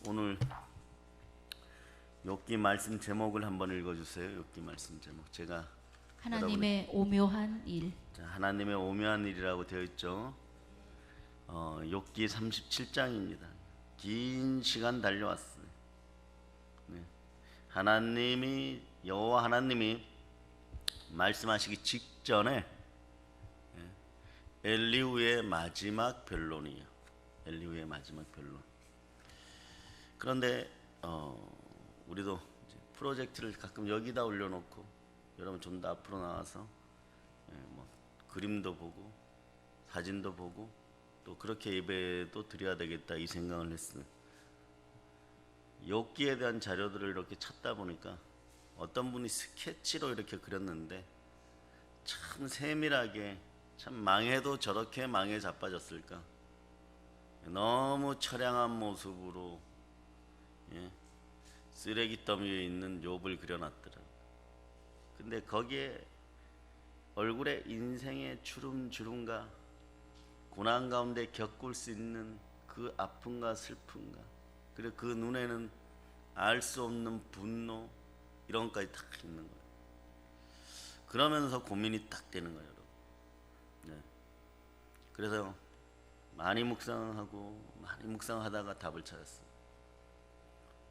오늘 욥기 말씀 제목을 한번 읽어주세요. 욥기 말씀 제목. 제가 하나님의 오묘한 일. 하나님의 오묘한 일이라고 되어 있죠. 욥기 37장입니다. 긴 시간 달려왔어요. 네. 여호와 하나님이 말씀하시기 직전에 엘리후의 마지막 변론이에요. 엘리후의 마지막 변론. 그런데 우리도 이제 프로젝트를 가끔 여기다 올려놓고 여러분 좀 더 앞으로 나와서 뭐 그림도 보고 사진도 보고 또 그렇게 예배도 드려야 되겠다 이 생각을 했어요. 욥기에 대한 자료들을 이렇게 찾다 보니까 어떤 분이 스케치로 이렇게 그렸는데 참 세밀하게, 참 망해도 저렇게 망해 자빠졌을까, 너무 처량한 모습으로 쓰레기 더미 위에 있는 욥을 그려놨더라고요. 근데 거기에 얼굴에 인생의 주름주름과 고난 가운데 겪을 수 있는 그 아픔과 슬픔과, 그리고 그 눈에는 알 수 없는 분노, 이런 것까지 딱 있는 거예요. 그러면서 고민이 딱 되는 거예요, 여러분. 네. 그래서 많이 묵상하다가 답을 찾았어요.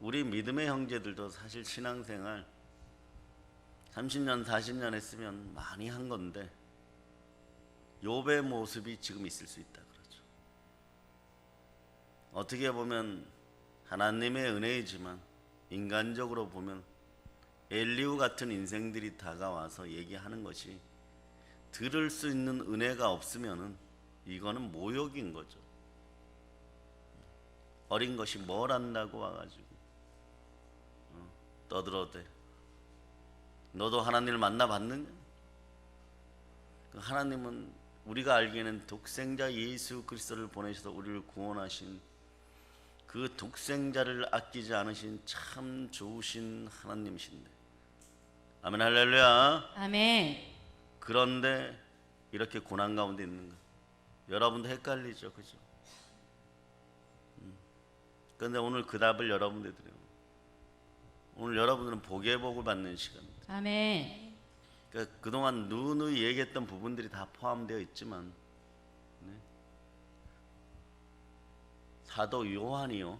우리 믿음의 형제들도 사실 신앙생활 30년 40년 했으면 많이 한 건데 욥의 모습이 지금 있을 수 있다 그러죠. 어떻게 보면 하나님의 은혜이지만 인간적으로 보면 엘리후 같은 인생들이 다가와서 얘기하는 것이 들을 수 있는 은혜가 없으면은 이거는 모욕인 거죠. 어린 것이 뭘 안다고 와가지고 떠들어대. 너도 하나님을 만나봤느냐? 하나님은 우리가 알기에는 독생자 예수 그리스도를 보내셔서 우리를 구원하신 그 독생자를 아끼지 않으신 참 좋으신 하나님이신데, 아멘 할렐루야. 아멘. 그런데 이렇게 고난 가운데 있는 거 여러분도 헷갈리죠, 그죠? 그런데 오늘 그 답을 여러분들 드려요. 오늘 여러분들은 복의 복을 받는 시간입니다. 아멘. 그러니까 그동안 누누이 얘기했던 부분들이 다 포함되어 있지만, 사도 요한이요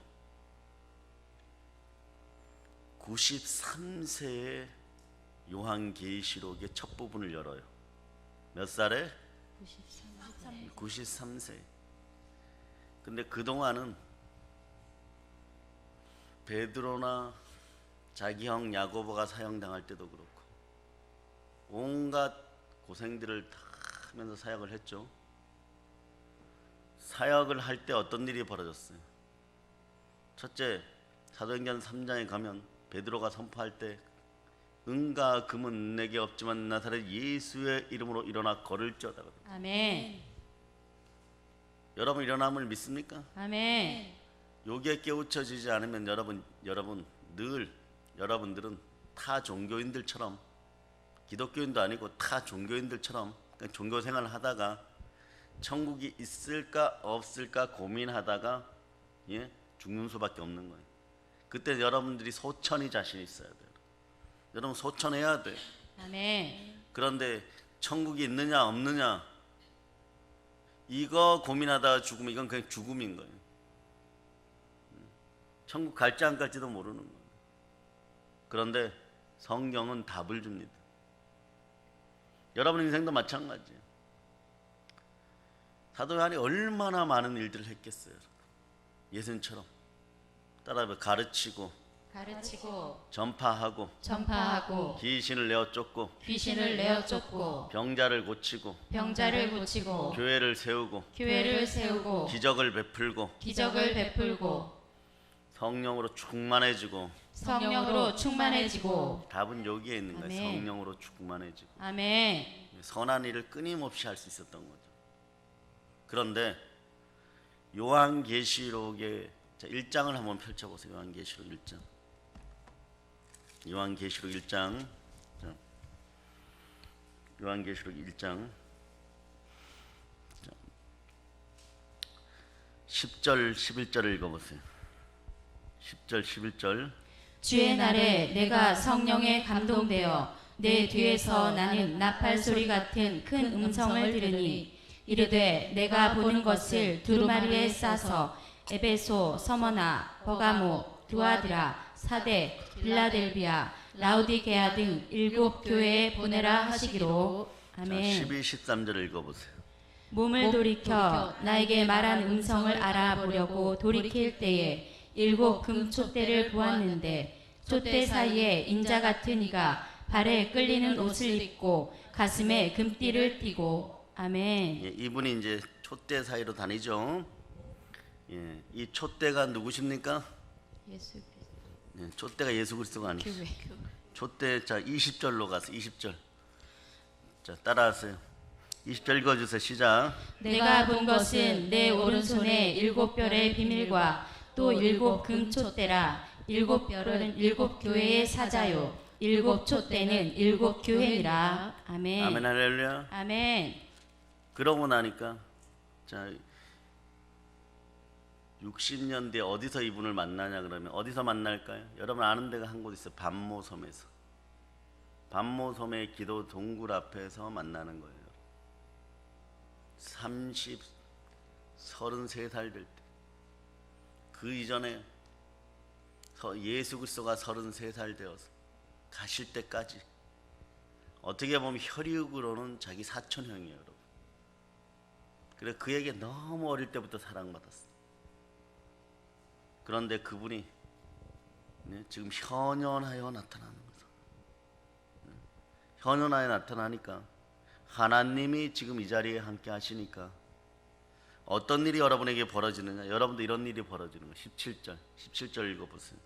93세에 요한계시록의 첫 부분을 열어요. 몇 살에? 93세. 근데 그동안은 베드로나 자기 형 야고보가 사형당할 때도 그렇고 온갖 고생들을 다 하면서 사역을 했죠. 사역을 할 때 어떤 일이 벌어졌어요? 첫째, 사도행전 3장에 가면 베드로가 선포할 때 은과 금은 내게 없지만 나사렛 예수의 이름으로 일어나 걸을지어다. 아멘. 여러분 일어남을 믿습니까? 아멘. 요게 깨우쳐지지 않으면 여러분들은 타 종교인들처럼, 기독교인도 아니고 타 종교인들처럼 그냥 종교 생활을 하다가 천국이 있을까 없을까 고민하다가 죽는 수밖에 없는 거예요. 그때 여러분들이 소천이 자신 있어야 돼요. 여러분 소천해야 돼. 아멘. 그런데 천국이 있느냐 없느냐 이거 고민하다가 죽으면 이건 그냥 죽음인 거예요. 천국 갈지 안 갈지도 모르는 거예요. 그런데 성경은 답을 줍니다. 여러분 인생도 마찬가지예요. 사도 요한이 얼마나 많은 일들을 했겠어요. 예수님처럼 따라서 가르치고 전파하고 귀신을 내어 쫓고 병자를 고치고 교회를 세우고 기적을 베풀고 성령으로 충만해지고. 답은 여기에 있는 거예요. 아멘. 성령으로 충만해지고 아멘. 선한 일을 끊임없이 할 수 있었던 거죠. 그런데 요한계시록의 1장을 한번 펼쳐보세요. 요한계시록 1장. 요한계시록 1장 10절 11절을 읽어보세요. 10절 11절. 주의 날에 내가 성령에 감동되어 내 뒤에서 나는 나팔 소리 같은 큰 음성을 들으니 이르되 내가 보는 것을 두루마리에 싸서 에베소, 서머나, 버가모, 두아드라, 사대, 빌라델비아, 라우디게아 등 7 교회에 보내라 하시기로. 아멘. 12, 13절 읽어보세요. 몸을 돌이켜 나에게 말한 음성을 알아보려고 돌이킬 때에 7 금촛대를 보았는데 촛대 사이에 인자 같은 이가 발에 끌리는 옷을 입고 가슴에 금띠를 띠고. 아멘. 예, 이분이 이제 촛대 사이로 다니죠. 예, 이 촛대가 누구십니까? 예수 예, 촛대가 예수 그리스도가 아니죠. 교회. 촛대 자 20절로 가서 20절. 자 따라하세요. 20절 읽어주세요. 시작. 내가 본 것은 내 오른손에 7 별의 비밀과 또 7 금촛대라. 7 별은 7 교회의 사자요 7 촛대는 7 교회니라. 아멘. 아멘 할렐루야. 아멘. 그러고 나니까 자 60년 뒤에 어디서 이분을 만나냐 그러면 어디서 만날까요? 여러분 아는 데가 한 곳 있어요. 반모섬에서. 반모섬의 기도 동굴 앞에서 만나는 거예요. 33살 될 때. 그 이전에 예수 그리스도가 33살 되어서 가실 때까지 어떻게 보면 혈육으로는 자기 사촌형이에요, 여러분. 그래 그에게 너무 어릴 때부터 사랑받았어요. 그런데 그분이 지금 현연하여 나타나는 거죠. 현연하여 나타나니까 하나님이 지금 이 자리에 함께 하시니까 어떤 일이 여러분에게 벌어지느냐? 여러분도 이런 일이 벌어지는 거예요. 17절 읽어보세요.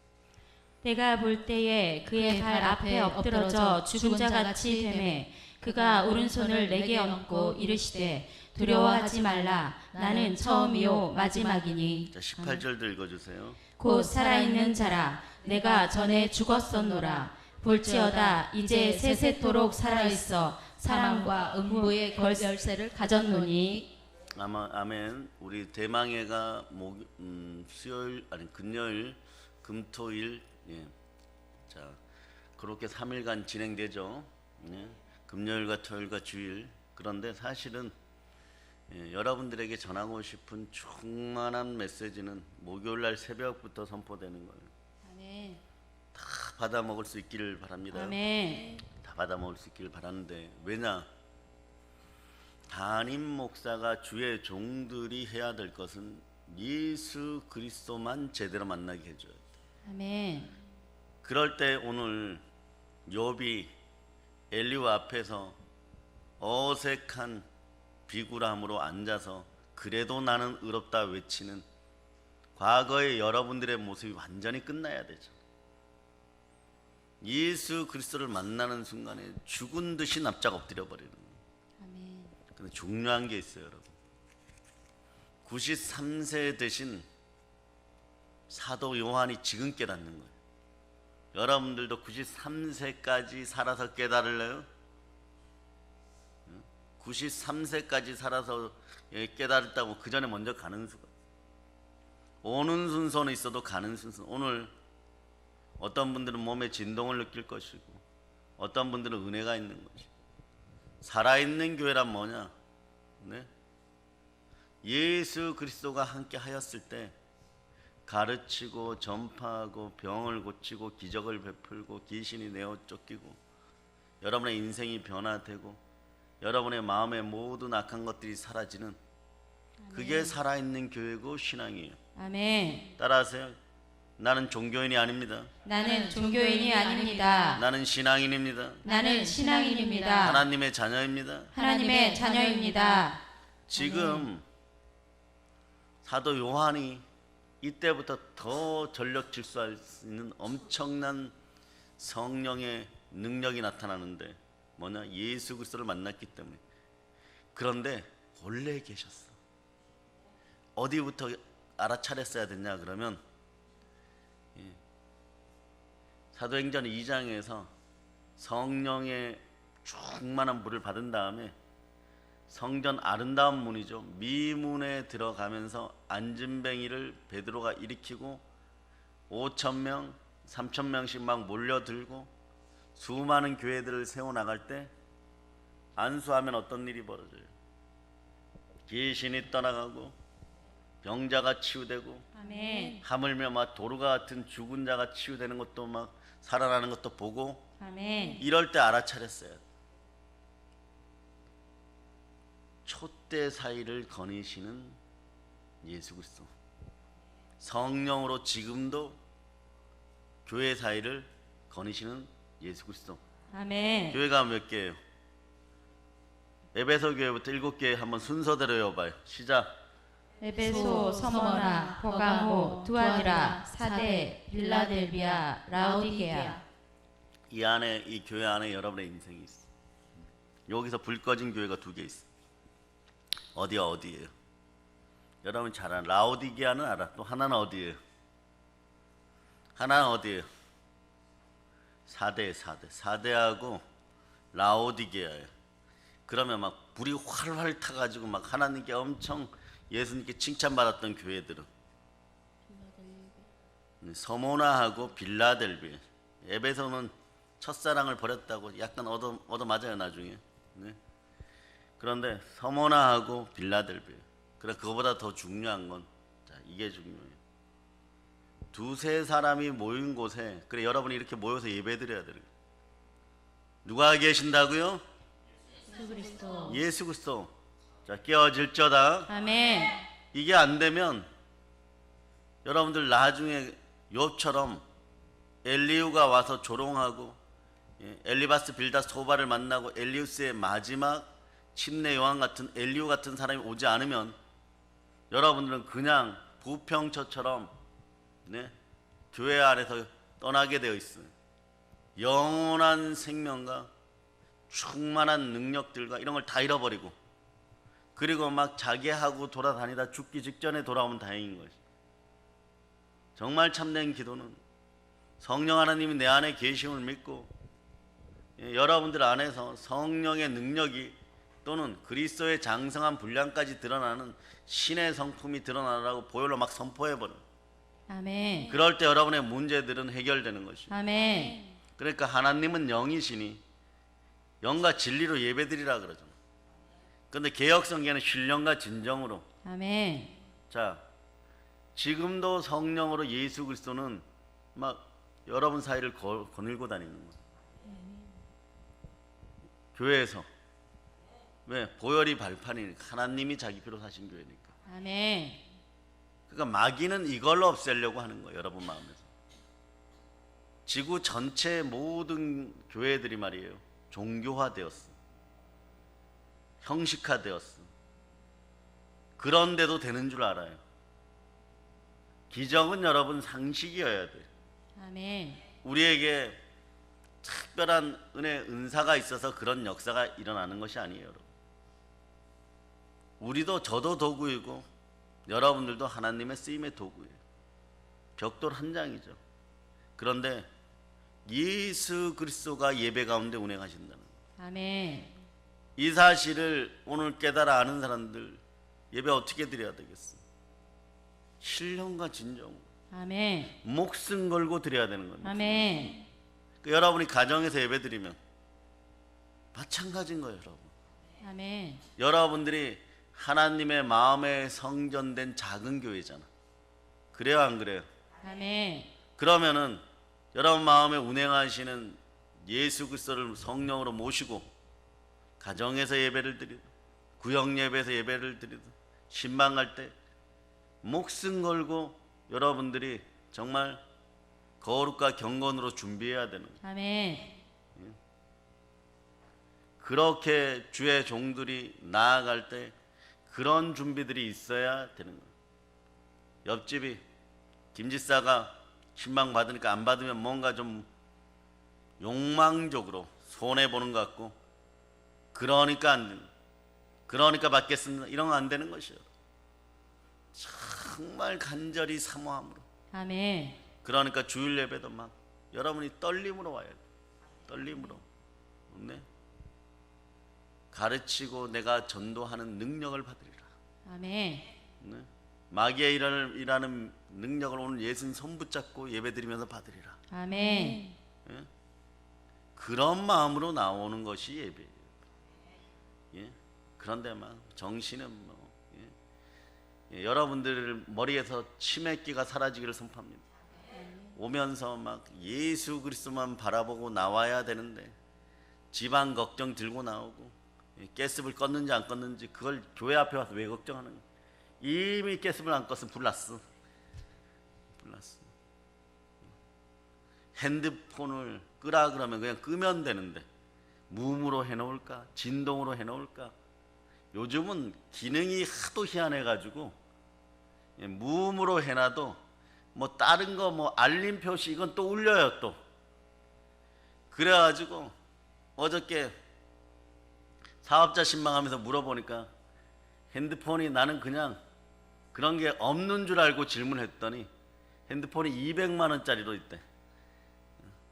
내가 볼 때에 그의 발 앞에 엎드러져 죽은 자 같이 되매 그가 오른손을 내게 얹고 이르시되 두려워하지 말라. 나는 처음이요 마지막이니. 자 18절도 읽어주세요. 곧 살아있는 자라. 내가 전에 죽었었노라. 볼지어다 이제 세세토록 살아있어 사망과 음부의 걸열쇠를 가졌노니. 아멘. 우리 대망회가 수요일 아니 금요일, 금토일 자 그렇게 3일간 진행되죠. 금요일과 토요일과 주일. 그런데 사실은 여러분들에게 전하고 싶은 충만한 메시지는 목요일날 새벽부터 선포되는 거예요. 아멘. 다 받아 먹을 수 있기를 바랍니다. 아멘. 다 받아 먹을 수 있기를 바라는데 왜냐? 담임 목사가 주의 종들이 해야 될 것은 예수 그리스도만 제대로 만나게 해줘야 돼. 아멘. 그럴 때 오늘 욥이 엘리후 앞에서 어색한 비굴함으로 앉아서 그래도 나는 의롭다 외치는 과거의 여러분들의 모습이 완전히 끝나야 되죠. 예수 그리스도를 만나는 순간에 죽은 듯이 납작 엎드려 버리는 거예요. 아멘. 근데 중요한 게 있어요, 여러분. 93세 되신 사도 요한이 지금 깨닫는 거예요. 여러분들도 93세까지 살아서 깨달을래요? 93세까지 살아서 깨달았다고 그 전에 먼저 가는 수가. 오는 순서는 있어도 가는 순서. 오늘 어떤 분들은 몸에 진동을 느낄 것이고 어떤 분들은 은혜가 있는 것이고. 살아있는 교회란 뭐냐? 예수 그리스도가 함께 하였을 때 가르치고 전파하고 병을 고치고 기적을 베풀고 귀신이 내어 쫓기고 여러분의 인생이 변화되고 여러분의 마음의 모든 악한 것들이 사라지는 그게 살아있는 교회고 신앙이에요. 아멘. 따라하세요. 나는 종교인이 아닙니다. 나는 종교인이 아닙니다. 나는 신앙인입니다. 나는 신앙인입니다. 하나님의 자녀입니다. 하나님의 자녀입니다. 지금 사도 요한이 이때부터 더 전력 질주할 수 있는 엄청난 성령의 능력이 나타나는데 뭐냐? 예수 그리스도를 만났기 때문에. 그런데 본래 계셨어. 어디부터 알아차렸어야 됐냐 그러면 사도행전 2장에서 성령의 충만한 물을 받은 다음에 성전 아름다운 문이죠. 미문에 들어가면서 안진뱅이를 베드로가 일으키고 5,000명, 3,000명씩 막 몰려들고 수많은 교회들을 세워나갈 때 안수하면 어떤 일이 벌어져요? 귀신이 떠나가고 병자가 치유되고 아멘. 하물며 막 도루가 같은 죽은 자가 치유되는 것도 막 살아나는 것도 보고 아멘. 이럴 때 알아차렸어요. 촛대 사이를 거니시는 예수 그리스도, 성령으로 지금도 교회 사이를 거니시는 예수 그리스도. 아멘. 교회가 몇 개예요? 에베소 교회부터 7개 한번 순서대로 외워봐요. 시작. 에베소, 서머나, 버가모, 두아디라, 사대, 빌라델비아, 라오디게아. 이 안에, 이 교회 안에 여러분의 인생이 있어. 여기서 불 꺼진 교회가 2개 있어. 어디예요? 여러분 잘 아는 라오디게아는 알아. 또 하나는 어디예요? 하나는 어디예요? 사대하고 라오디게아예요. 그러면 막 불이 활활 타가지고 막 하나님께 엄청 예수님께 칭찬받았던 교회들은 서모나하고 빌라델비아. 에베소는 첫사랑을 버렸다고 약간 얻어맞아요 나중에. 네. 그런데 서모나하고 빌라델비아. 그래 그거보다 더 중요한 건 이게 중요해요. 2-3 사람이 모인 곳에 그래 여러분이 이렇게 모여서 예배드려야 돼요. 누가 계신다고요? 예수 그리스도. 예수 그리스도. 자 깨어질저다. 아멘. 이게 안 되면 여러분들 나중에 욥처럼 엘리후가 와서 조롱하고 엘리바스 빌다 소바를 만나고 엘리우스의 마지막 침례 요한 같은 엘리후 같은 사람이 오지 않으면 여러분들은 그냥 부평처처럼 교회 안에서 떠나게 되어 있어요. 영원한 생명과 충만한 능력들과 이런 걸 다 잃어버리고 그리고 막 자기하고 돌아다니다 죽기 직전에 돌아오면 다행인 것이. 정말 참된 기도는 성령 하나님이 내 안에 계심을 믿고 여러분들 안에서 성령의 능력이 또는 그리스도의 장성한 분량까지 드러나는 신의 성품이 드러나라고 보혈로 막 선포해버려. 아멘. 그럴 때 여러분의 문제들은 해결되는 것이죠. 아멘. 그러니까 하나님은 영이시니 영과 진리로 예배드리라 그러잖아. 근데 개혁성경에는 신령과 진정으로. 아멘. 자, 지금도 성령으로 예수 그리스도는 막 여러분 사이를 거닐고 다니는 거예요. 교회에서. 왜? 보혈이 발판이니까. 하나님이 자기 피로 사신 교회니까. 아멘. 그러니까 마귀는 이걸로 없애려고 하는 거예요. 여러분 마음에서. 지구 전체 모든 교회들이 말이에요. 종교화되었어. 형식화되었어. 그런데도 되는 줄 알아요. 기적은 여러분 상식이어야 돼. 아멘. 우리에게 특별한 은사가 있어서 그런 역사가 일어나는 것이 아니에요. 여러분. 우리도 저도 도구이고 여러분들도 하나님의 쓰임의 도구예요. 벽돌 한 장이죠. 그런데 예수 그리스도가 예배 가운데 운행하신다는 거예요. 아멘. 이 사실을 오늘 깨달아 아는 사람들 예배 어떻게 드려야 되겠어? 신령과 진정, 아멘. 목숨 걸고 드려야 되는 겁니다. 아멘. 여러분이 가정에서 예배 드리면 마찬가지인 거예요. 여러분. 아멘. 여러분들이 하나님의 마음에 성전된 작은 교회잖아. 그래요 안 그래요? 아멘. 그러면은 여러분 마음에 운행하시는 예수 그리스도를 성령으로 모시고 가정에서 예배를 드리고 구역 예배에서 예배를 드리고 신방 갈 때 목숨 걸고 여러분들이 정말 거룩과 경건으로 준비해야 되는 거예요. 아멘. 그렇게 주의 종들이 나아갈 때 그런 준비들이 있어야 되는 거예요. 옆집이 김지사가 신방 받으니까 안 받으면 뭔가 좀 욕망적으로 손해보는 것 같고 그러니까 안 되는, 그러니까 받겠습니다 이런 거 안 되는 것이에요. 정말 간절히 사모함으로. 아멘. 그러니까 주일 예배도 막 여러분이 떨림으로 와야 돼. 떨림으로. 네? 가르치고 내가 전도하는 능력을 받으리라. 아멘. 네? 마귀의 일하는 능력을 오늘 예수님 손 붙잡고 예배드리면서 받으리라. 아멘. 그런 마음으로 나오는 것이 예배예요. 예? 그런데 막 정신은 뭐 여러분들 머리에서 치매기가 사라지기를 선포합니다. 오면서 막 예수 그리스도만 바라보고 나와야 되는데 집안 걱정 들고 나오고 가스불 껐는지 안 껐는지 그걸 교회 앞에 와서 왜 걱정하는 거야? 이미 가스불 안 껐으면 불났어. 핸드폰을 끄라 그러면 그냥 끄면 되는데 무음으로 해놓을까? 진동으로 해놓을까? 요즘은 기능이 하도 희한해가지고 무음으로 해놔도 뭐 다른 거 뭐 알림 표시 이건 또 울려요 또. 그래가지고 어저께 사업자 신방하면서 물어보니까 핸드폰이 나는 그냥 그런 게 없는 줄 알고 질문했더니 핸드폰이 200만 원짜리로 있대.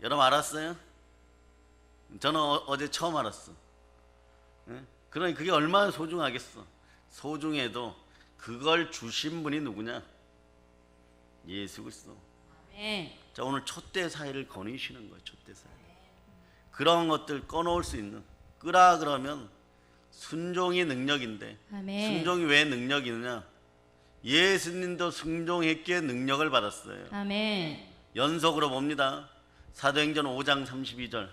여러분 알았어요? 저는 어제 처음 알았어. 그러니 그게 얼마나 소중하겠어. 소중해도 그걸 주신 분이 누구냐? 예수 그리스도. 아멘. 자, 오늘 촛대 사이를 거니시는 거예요. 촛대 사이. 그런 것들 꺼놓을 수 있는. 끄라 그러면 순종이 능력인데. 아멘. 순종이 왜 능력이느냐? 예수님도 순종했기에 능력을 받았어요. 아멘. 연속으로 봅니다. 사도행전 5장 32절.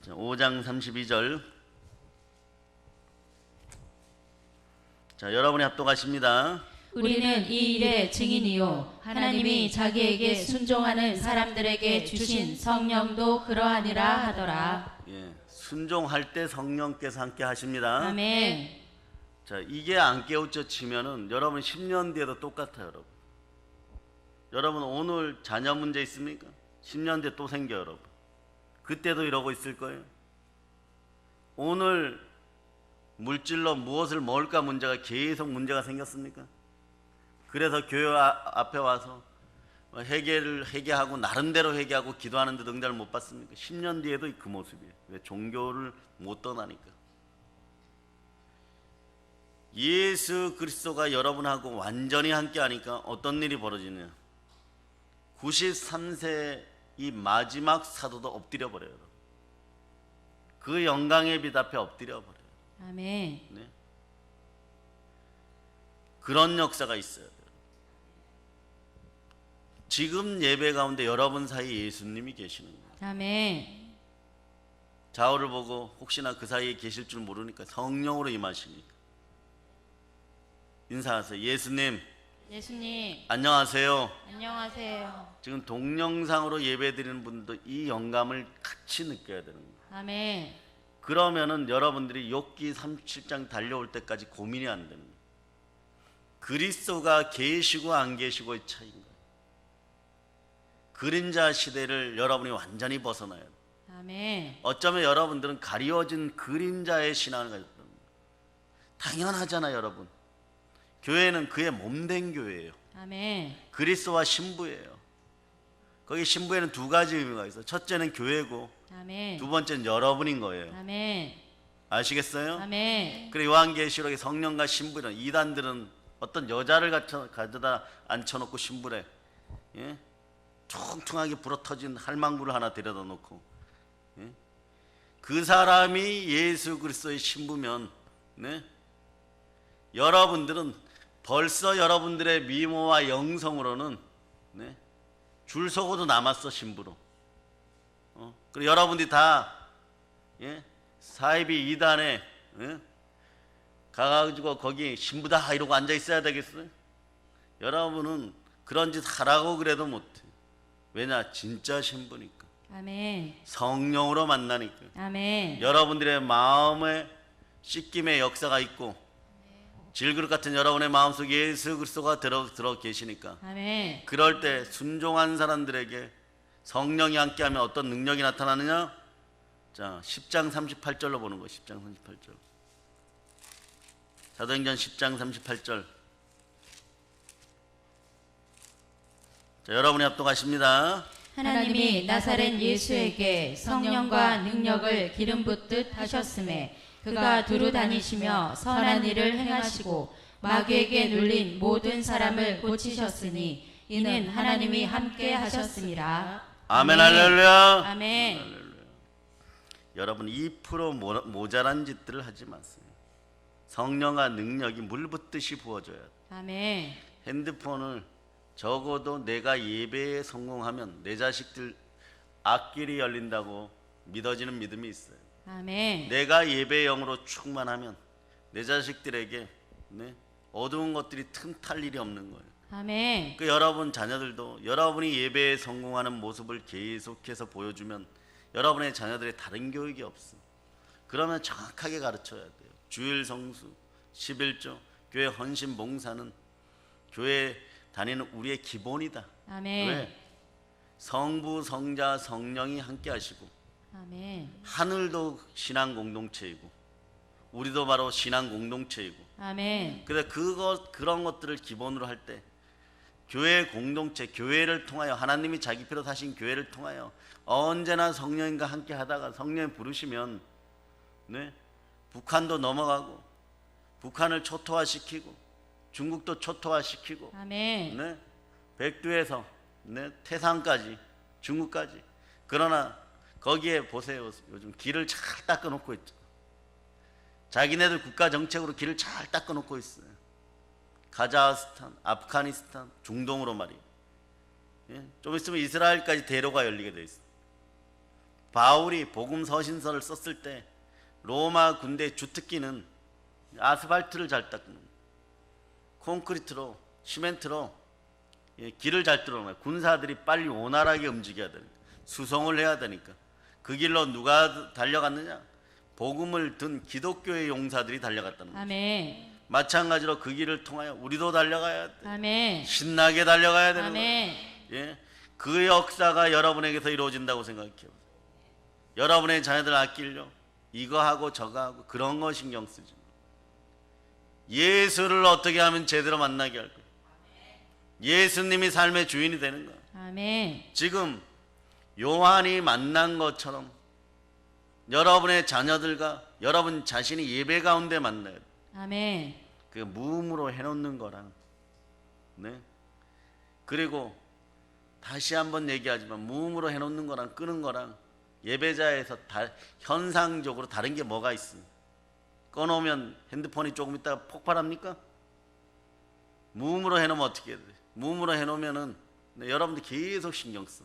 자, 5장 32절. 자, 여러분이 합독하십니다. 우리는 이 일의 증인이요 하나님이 자기에게 순종하는 사람들에게 주신 성령도 그러하니라 하더라. 예, 순종할 때 성령께서 함께 하십니다. 아멘. 자, 이게 안 깨우쳐 치면은 여러분 10년 뒤에도 똑같아요, 여러분. 여러분 오늘 자녀 문제 있습니까? 10년 뒤에 또 생겨, 여러분. 그때도 이러고 있을 거예요. 오늘 물질로 무엇을 먹을까 문제가 계속 문제가 생겼습니까? 그래서 교회 앞에 와서 회개하고 나름대로 회개하고 기도하는데 응답을 못 받습니까? 10년 뒤에도 그 모습이에요. 왜? 종교를 못 떠나니까. 예수 그리스도가 여러분하고 완전히 함께 하니까 어떤 일이 벌어지냐? 93세 이 마지막 사도도 엎드려 버려요. 그 영광의 빛 앞에 엎드려 버려요. 아멘. 네. 그런 역사가 있어요. 지금 예배 가운데 여러분 사이에 예수님이 계시는 거예요. 아멘. 좌우를 보고 혹시나 그 사이에 계실 줄 모르니까 성령으로 임하시니까 인사하세요. 예수님, 예수님 안녕하세요. 안녕하세요. 지금 동영상으로 예배드리는 분도 이 영감을 같이 느껴야 되는 거예요. 아멘. 그러면은 여러분들이 욥기 37장 달려올 때까지 고민이 안 되는 거예요. 그리스도가 계시고 안 계시고의 차이인 거예요. 그림자 시대를 여러분이 완전히 벗어나야 돼요. 아멘. 어쩌면 여러분들은 가리워진 그림자의 신앙을 가졌던 거예요. 당연하잖아요, 여러분. 교회는 그의 몸된 교회예요. 아멘. 그리스도와 신부예요. 거기 신부에는 두 가지 의미가 있어요. 첫째는 교회고 아멘. 두 번째는 여러분인 거예요. 아멘. 아시겠어요? 아멘. 그래 요한계시록에 성령과 신부는 이단들은 어떤 여자를 가져다 앉혀놓고 신부래. 예? 퉁퉁하게 불어터진 할망구를 하나 데려다 놓고 예? 그 사람이 예수 그리스도의 신부면 네? 여러분들은 벌써 여러분들의 미모와 영성으로는 네? 줄 서고도 남았어 신부로. 그리고 여러분들이 다 예? 사이비 이단에 예? 가가지고 거기 신부다 이러고 앉아 있어야 되겠어요? 여러분은 그런 짓 하라고 그래도 못해. 왜냐? 진짜 신부니까. 아멘. 성령으로 만나니까. 아멘. 여러분들의 마음에 씻김의 역사가 있고 질그릇 같은 여러분의 마음속에 예수 그리스도가 들어 계시니까. 아멘. 그럴 때 순종한 사람들에게 성령이 함께하면 어떤 능력이 나타나느냐? 자, 10장 38절로 보는 거예요. 10장 38절. 사도행전 10장 38절. 자, 여러분이 합독하십니다. 하나님이 나사렛 예수에게 성령과 능력을 기름 붓듯 하셨음에 그가 두루 다니시며 선한 일을 행하시고 마귀에게 눌린 모든 사람을 고치셨으니 이는 하나님이 함께 하셨습니다. 아멘 할렐루야. 아멘. 할렐루야. 여러분 2% 모자란 짓들을 하지 마세요. 성령과 능력이 물 붓듯이 부어줘야 돼. 아멘. 핸드폰을 적어도 내가 예배에 성공하면 내 자식들 앞길이 열린다고 믿어지는 믿음이 있어요. 아멘. 내가 예배의 영으로 충만하면 내 자식들에게 어두운 것들이 틈탈 일이 없는 거예요. 아멘. 그 여러분 자녀들도 여러분이 예배에 성공하는 모습을 계속해서 보여주면 여러분의 자녀들의 다른 교육이 없어. 그러면 정확하게 가르쳐야 돼요. 주일 성수, 11조, 교회 헌신 봉사는 교회 다니는 우리의 기본이다. 아멘. 왜? 성부, 성자, 성령이 함께 하시고 아멘. 하늘도 신앙 공동체이고 우리도 바로 신앙 공동체이고. 아멘. 그래서 그런 것들을 기본으로 할 때 교회 공동체, 교회를 통하여 하나님이 자기 피로 사신 교회를 통하여 언제나 성령님과 함께 하다가 성령이 부르시면 북한도 넘어가고 북한을 초토화시키고 중국도 초토화시키고 아멘. 백두에서 태산까지 중국까지. 그러나 거기에 보세요. 요즘 길을 잘 닦아놓고 있죠. 자기네들 국가 정책으로 길을 잘 닦아놓고 있어요. 카자흐스탄, 아프가니스탄, 중동으로 말이에요. 좀 있으면 이스라엘까지 대로가 열리게 돼 있어요. 바울이 복음 서신서를 썼을 때 로마 군대 주특기는 아스팔트를 잘 닦는, 콘크리트로, 시멘트로 길을 잘 뚫어놔요. 군사들이 빨리 원활하게 움직여야 되니까, 수송을 해야 되니까. 그 길로 누가 달려갔느냐? 복음을 든 기독교의 용사들이 달려갔다는 거죠. 아멘. 마찬가지로 그 길을 통하여 우리도 달려가야 돼. 아멘. 신나게 달려가야 되는 아멘. 거예요. 그 역사가 여러분에게서 이루어진다고 생각해요. 여러분의 자녀들 아끼려 이거 하고 저거 하고 그런 거 신경 쓰지. 예수를 어떻게 하면 제대로 만나게 할 거예요. 예수님이 삶의 주인이 되는 거예요. 아멘. 지금 요한이 만난 것처럼 여러분의 자녀들과 여러분 자신이 예배 가운데 만나야 돼요. 아멘. 그 무음으로 해놓는 거랑, 그리고 다시 한번 얘기하지만 무음으로 해놓는 거랑 끄는 거랑 예배자에서 현상적으로 다른 게 뭐가 있어? 꺼놓으면 핸드폰이 조금 있다가 폭발합니까? 무음으로 해놓으면 어떻게 돼? 무음으로 해놓으면은 여러분들 계속 신경 써.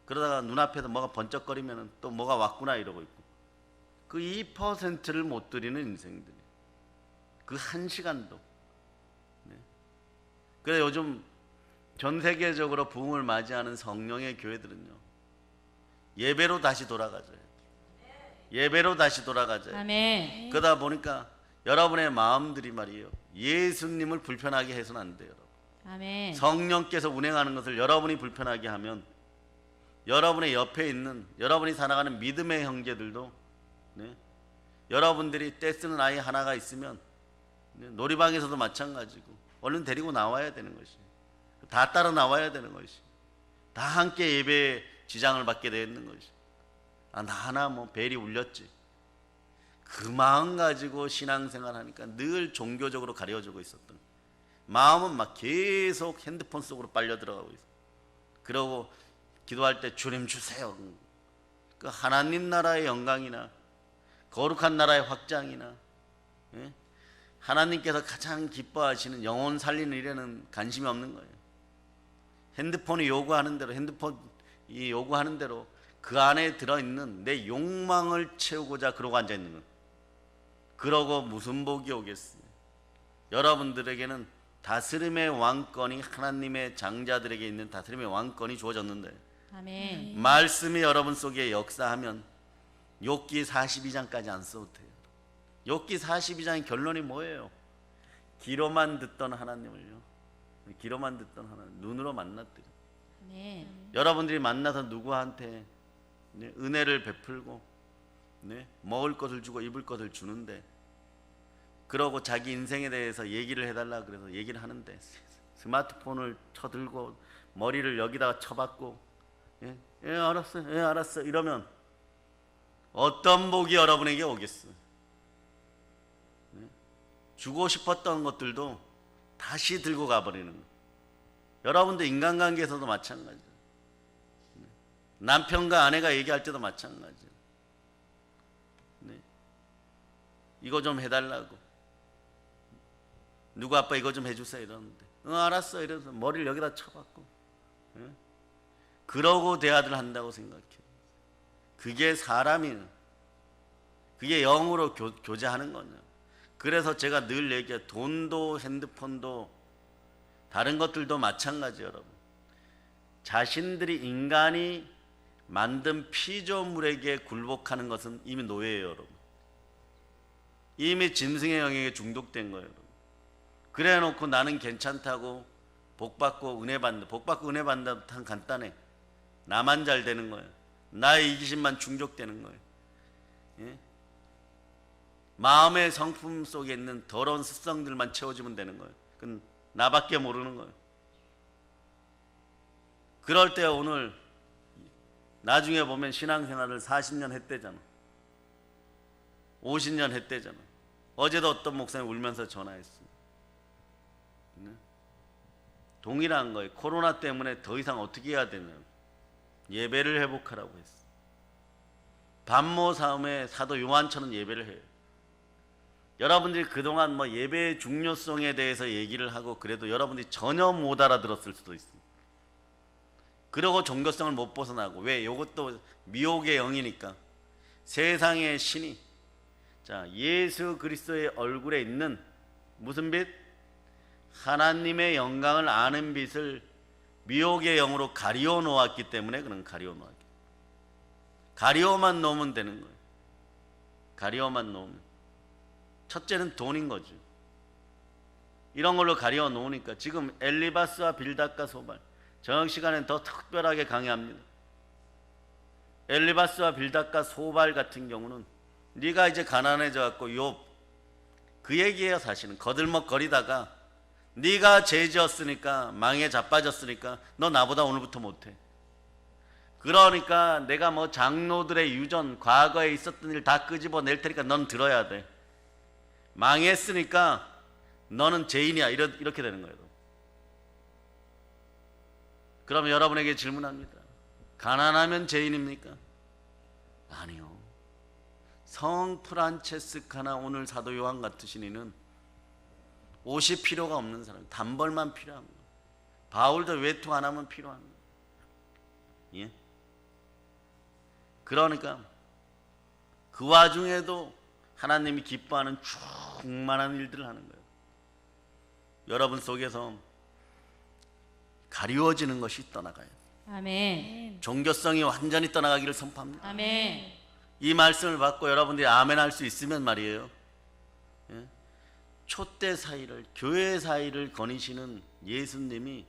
그러다가 눈앞에서 뭐가 번쩍거리면은 또 뭐가 왔구나 이러고 있고. 그 2%를 못 드리는 인생들이. 그 한 시간도. 그래서 요즘 전 세계적으로 부흥을 맞이하는 성령의 교회들은요, 예배로 다시 돌아가져요. 예배로 다시 돌아가져요. 아멘. 그러다 보니까 여러분의 마음들이 말이에요, 예수님을 불편하게 해서는 안 돼요. 아멘. 성령께서 운행하는 것을 여러분이 불편하게 하면 여러분의 옆에 있는 여러분이 살아가는 믿음의 형제들도, 여러분들이 떼쓰는 아이 하나가 있으면 놀이방에서도 마찬가지고 얼른 데리고 나와야 되는 것이, 다 따라 나와야 되는 것이, 다 함께 예배에 지장을 받게 되는 것이. 나 하나 뭐 벨이 울렸지. 그 마음 가지고 신앙생활 하니까 늘 종교적으로 가려주고 있었던 마음은 막 계속 핸드폰 속으로 빨려 들어가고 있어. 그러고 기도할 때 주님 주세요. 그 하나님 나라의 영광이나 거룩한 나라의 확장이나, 하나님께서 가장 기뻐하시는 영혼 살리는 일에는 관심이 없는 거예요. 핸드폰이 요구하는 대로, 핸드폰이 요구하는 대로 그 안에 들어있는 내 욕망을 채우고자 그러고 앉아있는 거예요. 그러고 무슨 복이 오겠어요? 여러분들에게는 다스림의 왕권이, 하나님의 장자들에게 있는 다스림의 왕권이 주어졌는데, 아멘. 말씀이 여러분 속에 역사하면 욥기 42장까지 안 써도 돼요. 욥기 42장의 결론이 뭐예요? 귀로만 듣던 하나님을요, 귀로만 듣던 하나님, 눈으로 만났대요. 아멘. 여러분들이 만나서 누구한테 은혜를 베풀고 먹을 것을 주고 입을 것을 주는데, 그러고 자기 인생에 대해서 얘기를 해달라 그래서 얘기를 하는데 스마트폰을 쳐들고 머리를 여기다가 쳐박고 알았어, 알았어 이러면 어떤 복이 여러분에게 오겠어요? 주고 싶었던 것들도 다시 들고 가버리는 거예요. 여러분도 인간관계에서도 마찬가지예요. 남편과 아내가 얘기할 때도 마찬가지예요. 네. 이거 좀 해달라고. 누구 아빠 이거 좀 해주세요 이러는데 응 알았어 이러면서 머리를 여기다 쳐박고 예? 그러고 대화를 한다고 생각해요. 그게 사람이에요. 그게 영으로 교제하는 거냐. 그래서 제가 늘 얘기해요. 돈도 핸드폰도 다른 것들도 마찬가지예요. 여러분 자신들이 인간이 만든 피조물에게 굴복하는 것은 이미 노예예요. 여러분 이미 짐승의 영역에 중독된 거예요. 여러분. 그래 놓고 나는 괜찮다고 복받고 은혜 받는다. 복받고 은혜 받는다 참 간단해. 나만 잘 되는 거예요. 나의 이기심만 충족되는 거예요. 예? 마음의 성품 속에 있는 더러운 습성들만 채워주면 되는 거예요. 그건 나밖에 모르는 거예요. 그럴 때 오늘 나중에 보면 신앙생활을 40년 했대잖아. 50년 했대잖아. 어제도 어떤 목사님 울면서 전화했어. 네? 동일한 거예요. 코로나 때문에 더 이상 어떻게 해야 되냐. 예배를 회복하라고 했어. 반모 사음에 사도 요한처럼 예배를 해요. 여러분들이 그동안 뭐 예배의 중요성에 대해서 얘기를 하고 그래도 여러분들이 전혀 못 알아들었을 수도 있습니다. 그러고 종교성을 못 벗어나고 왜? 이것도 미혹의 영이니까 세상의 신이 자 예수 그리스도의 얼굴에 있는 무슨 빛? 하나님의 영광을 아는 빛을 미혹의 영으로 가리워 놓았기 때문에 그런 가리워 놓았기. 가리워만 놓으면 되는 거예요. 가리워만 놓으면. 첫째는 돈인 거죠. 이런 걸로 가리워 놓으니까 지금 엘리바스와 빌닷과 소발 저녁 시간엔 더 특별하게 강의합니다. 엘리바스와 빌닷과 소발 같은 경우는 네가 이제 가난해져 갖고 욥 그 얘기예요. 사실은 거들먹거리다가 네가 죄 지었으니까 망에 자빠졌으니까 너 나보다 오늘부터 못해. 그러니까 내가 뭐 장로들의 유전 과거에 있었던 일 다 끄집어낼 테니까 넌 들어야 돼. 망했으니까 너는 죄인이야. 이렇게 되는 거예요. 그러면 여러분에게 질문합니다. 가난하면 죄인입니까? 아니요. 성 프란체스카나 오늘 사도 요한 같으신 이는 옷이 필요가 없는 사람, 단벌만 필요한 거예요. 바울도 외투 하나만 필요한 거예요. 예? 그러니까 그 와중에도 하나님이 기뻐하는 충만한 일들을 하는 거예요. 여러분 속에서 가리워지는 것이 떠나가요. 아멘. 종교성이 완전히 떠나가기를 선포합니다. 아멘. 이 말씀을 받고 여러분들이 아멘 할 수 있으면 말이에요. 예? 촛대 사이를 교회 사이를 거니시는 예수님이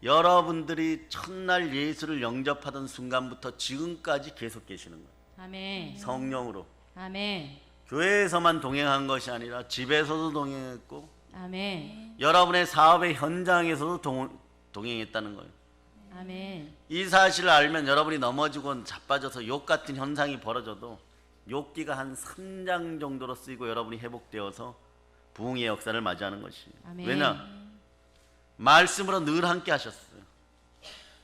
여러분들이 첫날 예수를 영접하던 순간부터 지금까지 계속 계시는 거예요. 아멘. 성령으로. 아멘. 교회에서만 동행한 것이 아니라 집에서도 동행했고 아멘. 여러분의 사업의 현장에서도 동행했다는 거예요. 아멘. 이 사실을 알면 여러분이 넘어지고 자빠져서 욕 같은 현상이 벌어져도 욕기가 한 3장 정도로 쓰이고 여러분이 회복되어서 부흥의 역사를 맞이하는 것이. 아멘. 왜냐? 말씀으로 늘 함께 하셨어요.